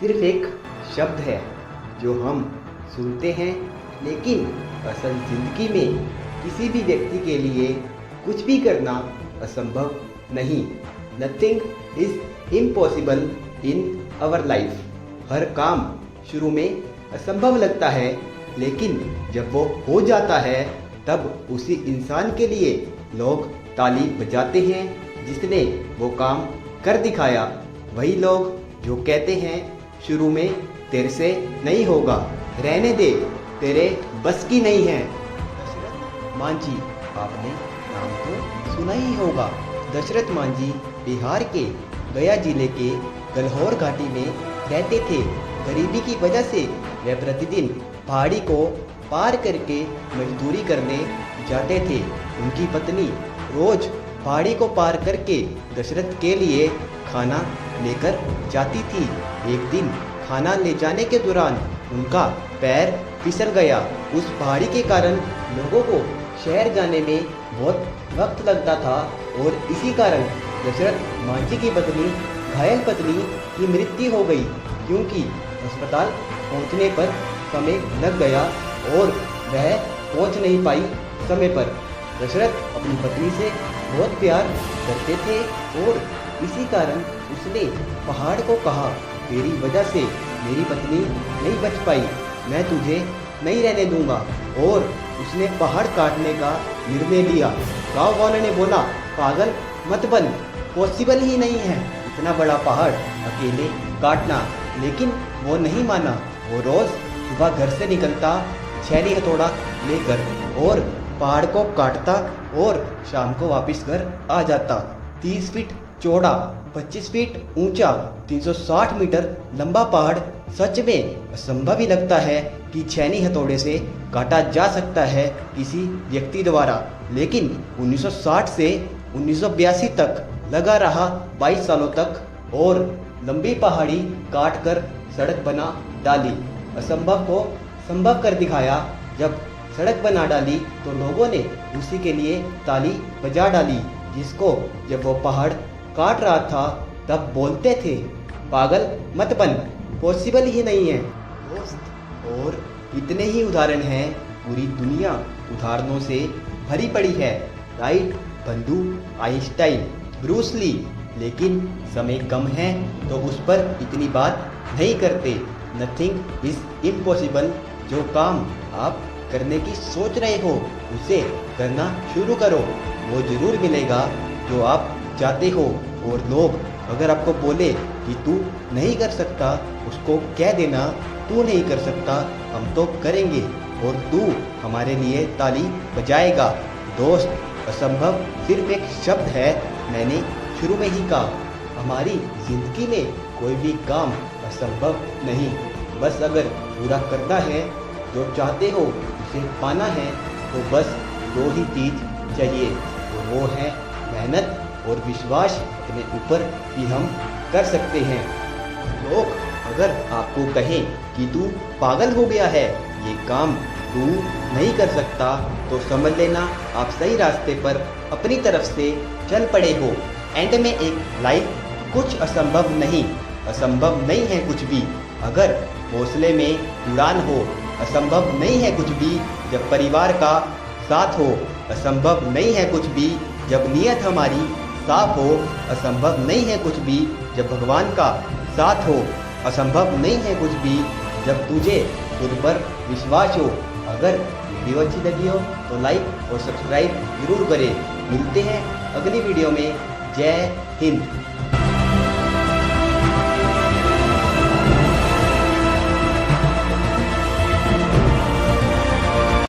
सिर्फ एक शब्द है जो हम सुनते हैं, लेकिन असल जिंदगी में किसी भी व्यक्ति के लिए कुछ भी करना असंभव नहीं। Nothing is impossible in our life. हर काम शुरू में असंभव लगता है, लेकिन जब वो हो जाता है तब उसी इंसान के लिए लोग ताली बजाते हैं जिसने वो काम कर दिखाया। वही लोग जो कहते हैं शुरू में तेरे से नहीं होगा, रहने दे, तेरे बस की नहीं है। दशरथ मांझी, आपने नाम तो सुना ही होगा। दशरथ मांझी बिहार के गया जिले के गलहौर घाटी में रहते थे। गरीबी की वजह से वे प्रतिदिन पहाड़ी को पार करके मजदूरी करने जाते थे। उनकी पत्नी रोज पहाड़ी को पार करके दशरथ के लिए खाना लेकर जाती थी। एक दिन खाना ले जाने के दौरान उनका पैर फिसल गया। उस पहाड़ी के कारण लोगों को शहर जाने में बहुत वक्त लगता था और इसी कारण दशरथ मांझी की पत्नी, घायल पत्नी की मृत्यु हो गई, क्योंकि अस्पताल पहुंचने पर समय लग गया और वह पहुंच नहीं पाई समय पर। दशरथ अपनी पत्नी से बहुत प्यार करते थे और इसी कारण उसने पहाड़ को कहा, तेरी वजह से मेरी पत्नी नहीं बच पाई, मैं तुझे नहीं रहने दूंगा। और उसने पहाड़ काटने का निर्णय लिया। गांव वालों ने बोला, पागल मत बन, पॉसिबल ही नहीं है इतना बड़ा पहाड़ अकेले काटना। लेकिन वो नहीं माना। वो रोज सुबह घर से निकलता, छेनी हथौड़ा लेकर और पहाड़ को काटता और शाम को वापस घर आ जाता। 30 फीट चौड़ा, 25 फीट ऊंचा, 360 मीटर लंबा पहाड़ सच में असंभव ही लगता है कि छेनी हथौड़े से काटा जा सकता है किसी व्यक्ति द्वारा। लेकिन 1960 से 1982 तक लगा रहा, 22 सालों तक, और लंबी पहाड़ी काट कर सड़क बना डाली। असंभव को संभव कर दिखाया। जब सड़क बना डाली तो लोगों ने उसी के लिए ताली बजा डाली, जिसको जब वो पहाड़ काट रहा था तब बोलते थे, पागल मत बन, पॉसिबल ही नहीं है दोस्त। और इतने ही उदाहरण हैं। पूरी दुनिया उदाहरणों से भरी पड़ी है। राइट, बंधु, आइंस्टाइन, ब्रूस ली। लेकिन समय कम है तो उस पर इतनी बात नहीं करते। Nothing is impossible. जो काम आप करने की सोच रहे हो उसे करना शुरू करो, वो जरूर मिलेगा जो आप चाहते हो। और लोग अगर आपको बोले कि तू नहीं कर सकता, उसको कह देना, तू नहीं कर सकता, हम तो करेंगे और तू हमारे लिए ताली बजाएगा। दोस्त, असंभव सिर्फ एक शब्द है। मैंने शुरू में ही कहा, हमारी जिंदगी में कोई भी काम असंभव नहीं। बस अगर पूरा करना है, जो चाहते हो उसे पाना है, तो बस 2 ही चीज़ चाहिए, और वो है मेहनत और विश्वास अपने ऊपर कि हम कर सकते हैं। लोग अगर आपको कहें कि तू पागल हो गया है, ये काम तू नहीं कर सकता, तो समझ लेना आप सही रास्ते पर अपनी तरफ से चल पड़े हो। एंड में एक लाइन, कुछ असंभव नहीं, असंभव नहीं है कुछ भी अगर हौसले में उड़ान हो। असंभव नहीं है कुछ भी जब परिवार का साथ हो। असंभव नहीं है कुछ भी जब नीयत हमारी साफ हो। असंभव नहीं है कुछ भी जब भगवान का साथ हो। असंभव नहीं है कुछ भी जब तुझे खुद पर विश्वास हो। अगर वीडियो अच्छी लगी हो तो लाइक और सब्सक्राइब जरूर करें। मिलते हैं अगली वीडियो में। जय हिंद।